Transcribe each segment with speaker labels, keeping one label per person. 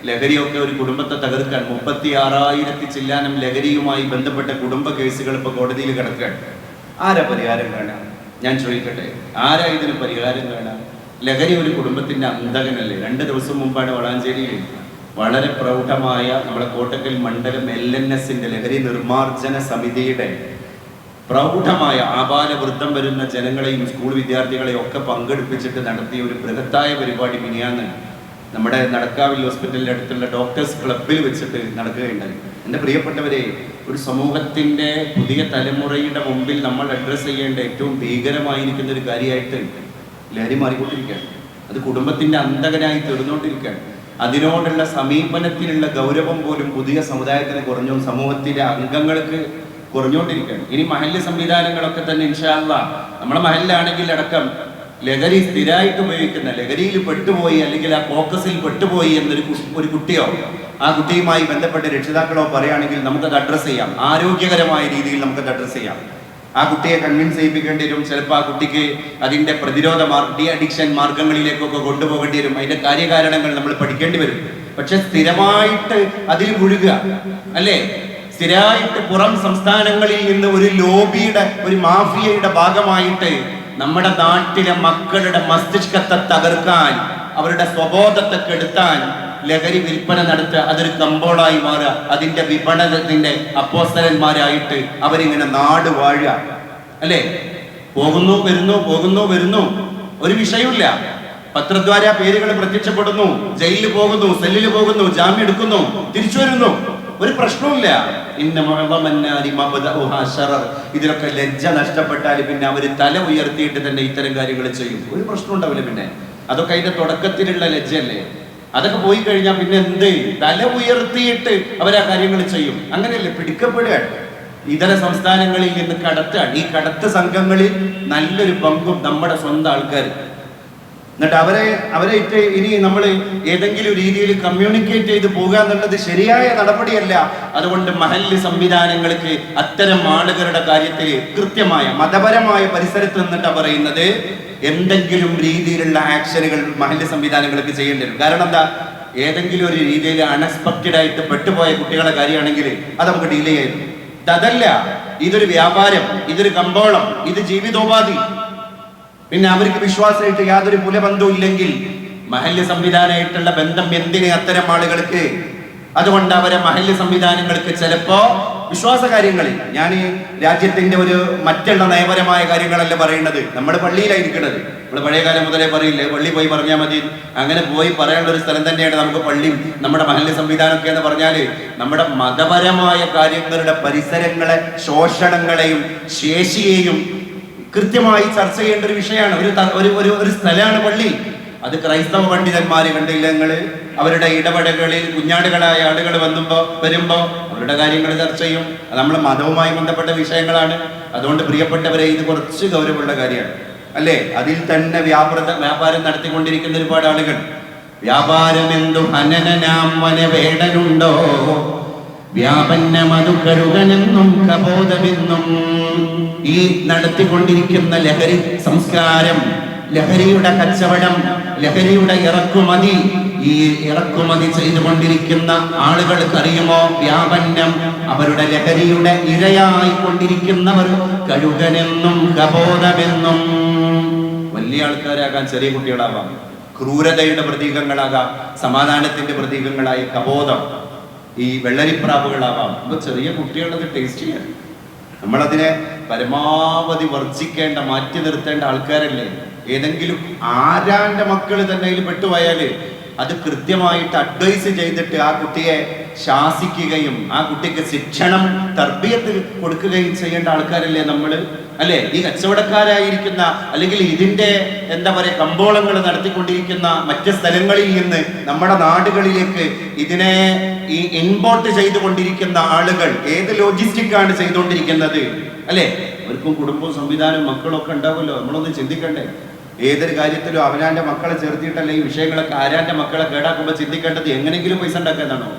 Speaker 1: ലഹരിയൊക്കെ ഒരു കുടുംബത്തെ തകർക്കാൻ 36,000 ചില്ലാനം ലഹരിയുമായി ബന്ധപ്പെട്ട കുടുംബ കേസുകൾ ഇപ്പോൾ കോടതിയിൽ കിടക്കുകയാണ്. ആരാ പരിഹാരം കാണാം? ഞാൻ ചോദിക്കട്ടെ, ആരാ ഇതിന് പരിഹാരം കാണാം? ലഹരി ഒരു കുടുംബത്തിന്റെ അന്തകനല്ലേ? 2 ദിവസം മുമ്പാണ് വളാഞ്ചേരിയിൽ വളരെ പ്രൗഢമായ നമ്മുടെ കോട്ടക്കൽ മണ്ഡലം LNSന്റെ ലഹരി നിർമ്മാർജ്ജന സമിതിയുടെ പ്രൗഢമായ ആബാലവൃദ്ധം വരുന്ന ജനങ്ങളെയും സ്കൂൾ വിദ്യാർത്ഥികളെയും ഒക്കെ പങ്കെടുപ്പിച്ചിട്ട് നടത്തിയ ഒരു ബൃഹത്തായ പരിപാടി മിനിയാന്ന് നമ്മുടെ നടക്കാവിൽ ഹോസ്പിറ്റലിന്റെ അടുത്തുള്ള ഡോക്ടേഴ്സ് ക്ലബിൽ വെച്ചിട്ട് നടക്കുകയുണ്ടായി. എൻ്റെ പ്രിയപ്പെട്ടവരെ, ഒരു സമൂഹത്തിന്റെ പുതിയ തലമുറയുടെ മുമ്പിൽ നമ്മൾ അഡ്രസ്സ് ചെയ്യേണ്ട ഏറ്റവും ഭീകരമായിരിക്കുന്ന ഒരു കാര്യമായിട്ട് ലഹരി മാറിക്കൊണ്ടിരിക്കുകയാണ്. അത് കുടുംബത്തിന്റെ അന്തകനായി തീർന്നുകൊണ്ടിരിക്കുകയാണ്. അതിനോടുള്ള സമീപനത്തിലുള്ള ഗൗരവം പോലും പുതിയ സമുദായത്തിന് കുറഞ്ഞു, സമൂഹത്തിലെ അംഗങ്ങൾക്ക് കുറഞ്ഞുകൊണ്ടിരിക്കുകയാണ്. ഇനി മഹല്ല് സംവിധാനങ്ങളൊക്കെ തന്നെ ഇൻഷാ അല്ലാഹ് നമ്മുടെ മഹലിലാണെങ്കിൽ അടക്കം ലഹരി സ്ഥിരമായിട്ട് ഉപയോഗിക്കുന്ന, ലഹരിയിൽ പെട്ടുപോയി അല്ലെങ്കിൽ ആ ഫോക്കസിൽ പെട്ടുപോയി എന്നൊരു കുട്ടിയോ ആ കുട്ടിയുമായി ബന്ധപ്പെട്ട രക്ഷിതാക്കളോ പറയുകയാണെങ്കിൽ നമുക്കത് അഡ്രസ്സ് ചെയ്യാം. ആരോഗ്യകരമായ രീതിയിൽ നമുക്കത് അഡ്രസ്സ് ചെയ്യാം. ആ കുട്ടിയെ കൺവിൻസ് ചെയ്യിപ്പിക്കേണ്ടി വരും. ചിലപ്പോൾ ആ കുട്ടിക്ക് അതിൻ്റെ പ്രതിരോധ ഡി അഡിക്ഷൻ മാർഗങ്ങളിലേക്കൊക്കെ കൊണ്ടുപോകേണ്ടി വരും. അതിൻ്റെ കാര്യകാരണങ്ങൾ നമ്മൾ പഠിക്കേണ്ടി വരും. പക്ഷെ സ്ഥിരമായിട്ട് അതിൽ മുഴുകുക, അല്ലേ? സ്ഥിരമായിട്ട് പുറം സംസ്ഥാനങ്ങളിൽ നിന്ന് ഒരു ലോബിയുടെ, ഒരു മാഫിയയുടെ ഭാഗമായിട്ട് നമ്മുടെ നാട്ടിലെ മക്കളുടെ മസ്തിഷ്കത്തെ തകർക്കാൻ, അവരുടെ സ്വബോധത്തെ കെടുത്താൻ ലഹരി വിൽപ്പന നടത്തുക, അതൊരു കമ്പോളായി മാറുക, അതിന്റെ വിപണനത്തിന്റെ അപ്പോസ്തലന്മാരായിട്ട് അവരിങ്ങനെ നാട് വാഴുക, അല്ലേ? പോകുന്നു വരുന്നു, ഒരു വിഷയമില്ല. പത്രദ്വാര പേരുകൾ പ്രത്യക്ഷപ്പെടുന്നു, ജയിലിൽ പോകുന്നു, സെല്ലിൽ പോകുന്നു, ജാമ്യം എടുക്കുന്നു, തിരിച്ചു വരുന്നു, ഒരു പ്രശ്നവുമില്ല. ഇതിലൊക്കെ ലജ്ജ നഷ്ടപ്പെട്ടാൽ പിന്നെ അവർ തല ഉയർത്തിയിട്ട് തന്നെ ഇത്തരം കാര്യങ്ങൾ ചെയ്യും. ഒരു പ്രശ്നം ഉണ്ടാവില്ല. പിന്നെ അതൊക്കെ അതിന്റെ തുടക്കത്തിലുള്ള ലജ്ജയല്ലേ? അതൊക്കെ പോയി കഴിഞ്ഞാൽ പിന്നെ എന്ത്? തല ഉയർത്തിയിട്ട് അവരാ കാര്യങ്ങൾ ചെയ്യും. അങ്ങനെയല്ലേ? പിടിക്കപ്പെടുകയാണ്. ഇതര സംസ്ഥാനങ്ങളിൽ നിന്ന് കടത്താണ്. ഈ കടത്ത് സംഘങ്ങളിൽ നല്ലൊരു പങ്കും നമ്മുടെ സ്വന്തം ആൾക്കാർ. എന്നിട്ട് അവരെ ഇനി നമ്മൾ ഏതെങ്കിലും രീതിയിൽ കമ്മ്യൂണിക്കേറ്റ് ചെയ്ത് പോകുക എന്നുള്ളത് ശരിയായ നടപടിയല്ല. അതുകൊണ്ട് മഹല്ല് സംവിധാനങ്ങൾക്ക് അത്തരം ആളുകളുടെ കാര്യത്തിൽ കൃത്യമായ മതപരമായ പരിസരത്ത് നിന്നിട്ടാണ് പറയുന്നത്, എന്തെങ്കിലും രീതിയിലുള്ള ആക്ഷനുകൾ മഹല്ല് സംവിധാനങ്ങൾക്ക് ചെയ്യേണ്ടി വരും. കാരണം എന്താ? ഏതെങ്കിലും ഒരു രീതിയിൽ അൺഎക്സ്പെക്റ്റഡ് ആയിട്ട് പെട്ടുപോയ കുട്ടികളെ കാര്യമാണെങ്കിൽ അത് നമുക്ക് ഡീൽ ചെയ്യാം. അതല്ല, ഇതൊരു വ്യാപാരം, ഇതൊരു കമ്പോളം, ഇത് ജീവിതോപാധി. പിന്നെ അവർക്ക് വിശ്വാസമായിട്ട് യാതൊരു പുലബന്ധവും ഇല്ലെങ്കിൽ മഹല്ല് സംവിധാനമായിട്ടുള്ള ബന്ധം എന്തിന് അത്തരം ആളുകൾക്ക്? അതുകൊണ്ട് അവരെ മഹല്ല് സംവിധാനങ്ങൾക്ക് ചിലപ്പോ വിശ്വാസ കാര്യങ്ങളിൽ, ഞാൻ രാജ്യത്തിന്റെ ഒരു മറ്റുള്ള നയപരമായ കാര്യങ്ങളല്ല പറയുന്നത്, നമ്മുടെ പള്ളിയിലായിരിക്കുന്നത്. നമ്മൾ പഴയകാലം മുതലേ പറയില്ലേ, പള്ളി പോയി പറഞ്ഞാൽ മതി. അങ്ങനെ പോയി പറയാനുള്ള ഒരു സ്ഥലം തന്നെയാണ് നമുക്ക് പള്ളിയും നമ്മുടെ മഹല്ല് സംവിധാനമൊക്കെ എന്ന് പറഞ്ഞാല് നമ്മുടെ മതപരമായ കാര്യങ്ങളുടെ പരിസരങ്ങളെ, ശോഷണങ്ങളെയും ശേഷിയെയും കൃത്യമായി ചർച്ച ചെയ്യേണ്ട ഒരു വിഷയമാണ്. ഒരു സ്ഥലമാണ് പള്ളി. അത് ക്രൈസ്തവ പണ്ഡിതന്മാര് കണ്ടില്ല നിങ്ങള്? അവരുടെ ഇടപെടലുകളിൽ കുഞ്ഞാടുകളായ ആളുകൾ വരുമ്പോ അവരുടെ കാര്യങ്ങൾ ചർച്ച ചെയ്യും. അത് നമ്മുടെ മതവുമായി ബന്ധപ്പെട്ട വിഷയങ്ങളാണ്. അതുകൊണ്ട് പ്രിയപ്പെട്ടവരെ, ഇത് കുറച്ച് ഗൗരവമുള്ള കാര്യമാണ്, അല്ലേ? അതിൽ തന്നെ വ്യാപാരം നടത്തിക്കൊണ്ടിരിക്കുന്ന ഒരുപാട് ആളുകൾ. വ്യാപാരം എന്തു ഹനനനാം വനവേടനുണ്ടോ, വ്യാപന്നമതു കഴുകനെന്നും കബോധമെന്നും. ഈ നടത്തിക്കൊണ്ടിരിക്കുന്ന ലഹരി സംസ്കാരം, ലഹരിയുടെ കച്ചവടം, ലഹരിയുടെ ഇറക്കുമതി, ഈ ഇറക്കുമതി ചെയ്തുകൊണ്ടിരിക്കുന്ന ആളുകൾക്കറിയുമോ വ്യാപന്നം? അവരുടെ ലഹരിയുടെ ഇരയായി കൊണ്ടിരിക്കുന്നവർ കഴുകനെന്നും കബോധമെന്നും. വലിയ ആൾക്കാരാകാം, ചെറിയ കുട്ടികളാകാം, ക്രൂരതയുടെ പ്രതീകങ്ങളാകാം, സമാധാനത്തിന്റെ പ്രതീകങ്ങളായ കബോധം, ഈ വെള്ളരിപ്രാവുകളാവാം. അപ്പൊ ചെറിയ കുട്ടികളത് ടേസ്റ്റ് ചെയ്യാൻ നമ്മളതിനെ പരമാവധി വർജിക്കേണ്ട, മാറ്റി നിർത്തേണ്ട ആൾക്കാരല്ലേ? ഏതെങ്കിലും ആരാന്റെ മക്കൾ തന്നെ അതിൽ പെട്ടുപോയാല് അത് കൃത്യമായിട്ട് അഡ്വൈസ് ചെയ്തിട്ട് ആ കുട്ടിയെ ശാസിക്കുകയും ആ കുട്ടിക്ക് ശിക്ഷണം, തർബിയത്ത് കൊടുക്കുകയും ചെയ്യേണ്ട ആൾക്കാരല്ലേ നമ്മള്, അല്ലെ? ഈ കച്ചവടക്കാരായിരിക്കുന്ന അല്ലെങ്കിൽ ഇതിന്റെ എന്താ പറയുക കമ്പോളങ്ങൾ നടത്തിക്കൊണ്ടിരിക്കുന്ന മറ്റ് സ്ഥലങ്ങളിൽ നിന്ന് നമ്മുടെ നാടുകളിലേക്ക് ഇതിനെ ഈ ഇമ്പോർട്ട് ചെയ്തുകൊണ്ടിരിക്കുന്ന ആളുകൾ ഏത് ലോജിസ്റ്റിക് ആണ് ചെയ്തുകൊണ്ടിരിക്കുന്നത്, അല്ലെ? അവർക്കും കുടുംബവും സംവിധാനവും മക്കളും ഒക്കെ ഉണ്ടാവുമല്ലോ. നമ്മളൊന്ന് ചിന്തിക്കണ്ടേ? ഏതൊരു കാര്യത്തിലും അവനാന്റെ മക്കളെ ചേർത്തിട്ടല്ലേ ഈ വിഷയങ്ങളൊക്കെ ആരാന്റെ മക്കളെ കേടാക്കുമ്പോൾ ചിന്തിക്കേണ്ടത് എങ്ങനെങ്കിലും പൈസ ഉണ്ടാക്കാനാണോ?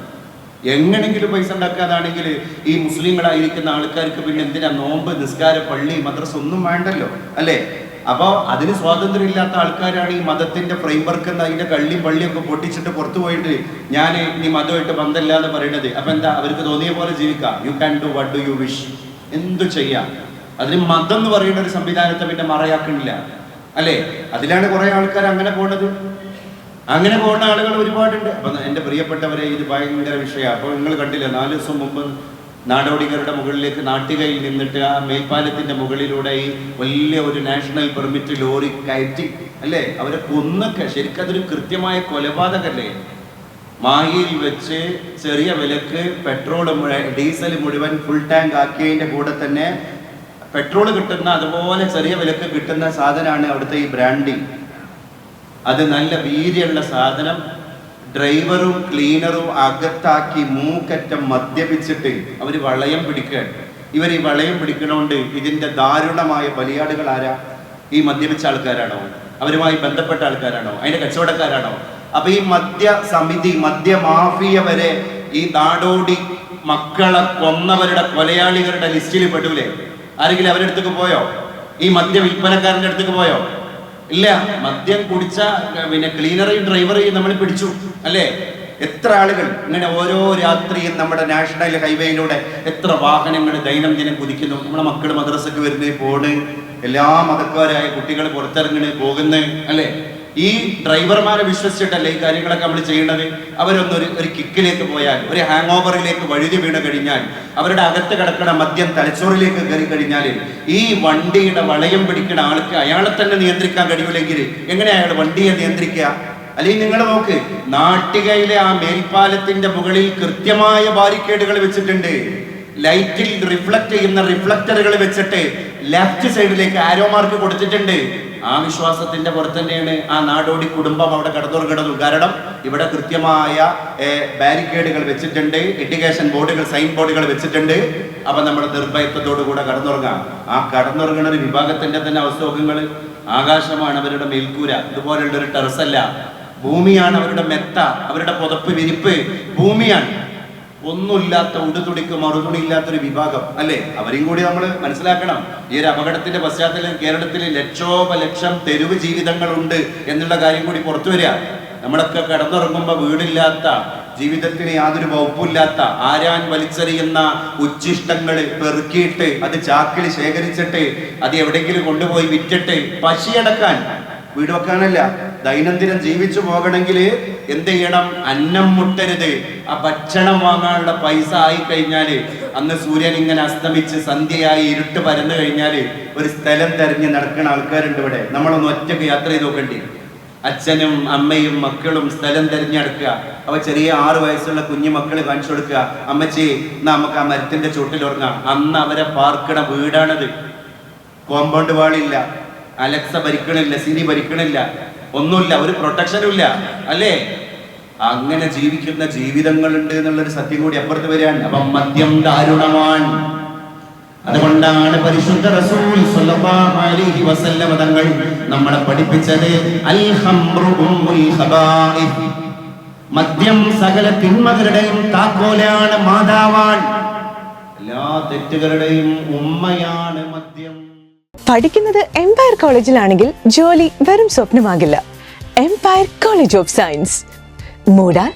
Speaker 1: എങ്ങനെങ്കിലും പൈസ ഉണ്ടാക്കാതാണെങ്കിൽ ഈ മുസ്ലിങ്ങളായിരിക്കുന്ന ആൾക്കാർക്ക് പിന്നെ എന്തിനാ നോമ്പ്, നിസ്കാരം, പള്ളി, മദ്രസ ഒന്നും വേണ്ടല്ലോ, അല്ലേ? അപ്പോൾ അതിന് സ്വാതന്ത്ര്യം ഇല്ലാത്ത ആൾക്കാരാണ് ഈ മതത്തിന്റെ ഫ്രെയിംവർക്ക് അതിന്റെ കള്ളിയും പള്ളിയൊക്കെ പൊട്ടിച്ചിട്ട് പുറത്തു പോയിട്ട് ഞാൻ ഈ മതമായിട്ട് ബന്ധമില്ല എന്ന് പറയുന്നത്. അപ്പൊ എന്താ, അവർക്ക് തോന്നിയ പോലെ ജീവിക്കാം. You can do what do you wish, എന്തു ചെയ്യാം. അതിന് മതം എന്ന് പറയുന്ന ഒരു സംവിധാനത്തെ പിന്നെ മറയാക്കണില്ല അല്ലേ. അതിലാണ് കുറെ ആൾക്കാർ അങ്ങനെ പോണത്. അങ്ങനെ പോകുന്ന ആളുകൾ ഒരുപാടുണ്ട്. അപ്പൊ എൻ്റെ പ്രിയപ്പെട്ടവരെ, ഇത് ഭയങ്കര വിഷയമാണ്. അപ്പോൾ നിങ്ങൾ കണ്ടില്ല, 4 ദിവസം മുമ്പ് നാടോടികളുടെ മുകളിലേക്ക് നാട്ടികയിൽ നിന്നിട്ട് ആ മേൽപ്പാലത്തിന്റെ മുകളിലൂടെ ഈ വലിയ ഒരു നാഷണൽ പെർമിറ്റ് ലോറി കയറ്റി അല്ലേ, അവരെ കൊന്നൊക്കെ. ശരിക്കും അതൊരു കൃത്യമായ കൊലപാതകല്ലേ. മാഹിയിൽ വെച്ച് ചെറിയ വിലക്ക് പെട്രോൾ ഡീസൽ മുഴുവൻ ഫുൾ ടാങ്ക് ആക്കിയതിന്റെ കൂടെ തന്നെ പെട്രോൾ കിട്ടുന്ന അതുപോലെ ചെറിയ വിലക്ക് കിട്ടുന്ന സാധനമാണ് അവിടുത്തെ ഈ ബ്രാൻഡി. അത് നല്ല വീര്യമുള്ള സാധനം. ഡ്രൈവറും ക്ലീനറും അകത്താക്കി മൂക്കറ്റം മദ്യപിച്ചിട്ട് അവർ വളയം പിടിക്കുകയാണ്. ഇവർ ഈ വളയം പിടിക്കണോണ്ട് ഇതിന്റെ ദാരുണമായ ബലിയാടുകൾ ആരാ? ഈ മദ്യപിച്ച ആൾക്കാരാണോ? അവരുമായി ബന്ധപ്പെട്ട ആൾക്കാരാണോ? അതിന്റെ കച്ചവടക്കാരാണോ? അപ്പൊ ഈ മദ്യ സമിതി, മദ്യ മാഫിയ വരെ ഈ നാടോടി മക്കളെ കൊന്നവരുടെ കൊലയാളികളുടെ ലിസ്റ്റിൽ പെടൂലേ? ആരെങ്കിലും അവരുടെ അടുത്തേക്ക് പോയോ? ഈ മദ്യ വിൽപ്പനക്കാരന്റെ അടുത്തേക്ക് പോയോ? ഇല്ല. മദ്യം കുടിച്ച പിന്നെ ക്ലീനറെയും ഡ്രൈവറെയും നമ്മൾ പിടിച്ചു അല്ലേ. എത്ര ആളുകൾ ഇങ്ങനെ ഓരോ രാത്രിയും നമ്മുടെ നാഷണൽ ഹൈവേയിലൂടെ എത്ര വാഹനങ്ങൾ ദൈനംദിനം കുതിക്കുന്നു. നമ്മുടെ മക്കൾ മദ്രസക്ക് വരുന്നത്, പോണ്, എല്ലാ മതക്കാരായ കുട്ടികൾ പുറത്തിറങ്ങണ്, പോകുന്നത് അല്ലേ. ഈ ഡ്രൈവർമാരെ വിശ്വസിച്ചിട്ടല്ലേ ഈ കാര്യങ്ങളൊക്കെ നമ്മൾ ചെയ്യേണ്ടത്. ഒരു കിക്കിലേക്ക് പോയാൽ, ഒരു ഹാങ് ഓവറിലേക്ക് വഴുതി വീണ് കഴിഞ്ഞാൽ, അവരുടെ അകത്ത് കിടക്കണ മദ്യം തലച്ചോറിലേക്ക് കയറി കഴിഞ്ഞാൽ ഈ വണ്ടിയുടെ വളയം പിടിക്കുന്ന ആൾക്ക് അയാളെ തന്നെ നിയന്ത്രിക്കാൻ കഴിയില്ലെങ്കിൽ എങ്ങനെ അയാൾ വണ്ടിയെ നിയന്ത്രിക്കുക? അല്ലെങ്കിൽ നിങ്ങൾ നോക്ക്, നാട്ടികയിലെ ആ മേൽപ്പാലത്തിന്റെ മുകളിൽ കൃത്യമായ ബാരിക്കേഡുകൾ വെച്ചിട്ടുണ്ട്. ലൈറ്റിൽ റിഫ്ലക്ട് ചെയ്യുന്ന റിഫ്ലക്ടറുകൾ വെച്ചിട്ട് ലെഫ്റ്റ് സൈഡിലേക്ക് ആരോ മാർക്ക് കൊടുത്തിട്ടുണ്ട്. ആ വിശ്വാസത്തിന്റെ പുറത്ത് തന്നെയാണ് ആ നാടോടി കുടുംബം അവിടെ കടന്നുറങ്ങുന്നത്. കാരണം ഇവിടെ കൃത്യമായ ബാരിക്കേഡുകൾ വെച്ചിട്ടുണ്ട്, ഇൻഡിക്കേഷൻ ബോർഡുകൾ, സൈൻ ബോർഡുകൾ വെച്ചിട്ടുണ്ട്. അപ്പൊ നമ്മുടെ നിർഭയത്വത്തോടു കൂടെ കടന്നുറങ്ങാം. ആ കടന്നുറങ്ങുന്ന ഒരു വിഭാഗത്തിന്റെ തന്നെ അവസ്ഥകൾ. ആകാശമാണ് അവരുടെ മേൽക്കൂര, ഇതുപോലുള്ള ഒരു ടെറസല്ല. ഭൂമിയാണ് അവരുടെ മെത്ത, അവരുടെ പുതപ്പ് വിരിപ്പ് ഭൂമിയാണ്. ഒന്നുമില്ലാത്ത, ഉടുതുടിക്ക് മറുതുണി ഇല്ലാത്തൊരു വിഭാഗം അല്ലേ. അവരെയും കൂടി നമ്മൾ മനസ്സിലാക്കണം. ഈ ഒരു അപകടത്തിന്റെ പശ്ചാത്തലം കേരളത്തിൽ ലക്ഷോപലക്ഷം തെരുവ് ജീവിതങ്ങളുണ്ട് എന്നുള്ള കാര്യം കൂടി പുറത്തു വരിക. നമ്മളൊക്കെ കിടന്നുറങ്ങുമ്പോ വീടില്ലാത്ത, ജീവിതത്തിന് യാതൊരു വകുപ്പില്ലാത്ത, ആരാൻ വലിച്ചെറിയുന്ന ഉച്ഛിഷ്ടങ്ങൾ പെറുക്കിയിട്ട് അത് ചാക്കിൽ ശേഖരിച്ചിട്ട് അത് എവിടെയെങ്കിലും കൊണ്ടുപോയി വിറ്റിട്ട് പശിയടക്കാൻ, വീട് വെക്കാനല്ല, ദൈനംദിനം ജീവിച്ചു പോകണമെങ്കിൽ എന്ത് ചെയ്യണം? അന്നം മുട്ടരുത്. ആ ഭക്ഷണം വാങ്ങാനുള്ള പൈസ ആയി കഴിഞ്ഞാല്, അന്ന് സൂര്യൻ ഇങ്ങനെ അസ്തമിച്ച് സന്ധ്യയായി ഇരുട്ട് പരന്നു കഴിഞ്ഞാല് ഒരു സ്ഥലം തെരഞ്ഞ് നടക്കുന്ന ആൾക്കാരുണ്ട് ഇവിടെ. നമ്മളൊന്ന് ഒറ്റയ്ക്ക് യാത്ര ചെയ്ത് നോക്കണ്ടി. അച്ഛനും അമ്മയും മക്കളും സ്ഥലം തെരഞ്ഞെടുക്കുക. അവ ചെറിയ 6 വയസ്സുള്ള കുഞ്ഞു മക്കള് കാണിച്ചു കൊടുക്കുക, അമ്മച്ചി നമുക്ക് ആ മരത്തിന്റെ ചുവട്ടിൽ ഉറങ്ങാം. അന്ന് അവരെ പാർക്കണ വീടാണത്. കോമ്പൗണ്ട് വാളില്ല, അലക്സ ഭരിക്കണില്ല, സിരി ഭരിക്കണില്ല, ഒന്നുമില്ല, ഒരു പ്രൊട്ടക്ഷനും ഇല്ല അല്ലേ. അങ്ങനെ ജീവിക്കുന്ന ജീവിതങ്ങളുണ്ട് എന്നുള്ളൊരു സത്യം കൂടി അപ്പുറത്ത് വരികയാണ്. അപ്പം മദ്യം ദാരുണമാണ്. അതുകൊണ്ടാണ് പരിശുദ്ധ റസൂൽ സ്വല്ലല്ലാഹു അലൈഹി വസല്ലം തങ്ങൾ നമ്മളെ പഠിപ്പിച്ചത് അൽ ഖംറു ഉമ്മുൽ ഖബാഇസ്. മദ്യം സകല തിന്മകളുടെയും താക്കോലാണ്, മാതാവാണ്. എല്ലാ തെറ്റുകളുടെയും ഉമ്മയാണ് മദ്യം.
Speaker 2: പഠിക്കുന്നത് എംപയർ കോളേജിലാണെങ്കിൽ ജോലി വെറും സ്വപ്നമാകില്ല. Empire College of Science, Moodar,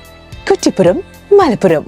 Speaker 2: Kuttippuram, Malappuram.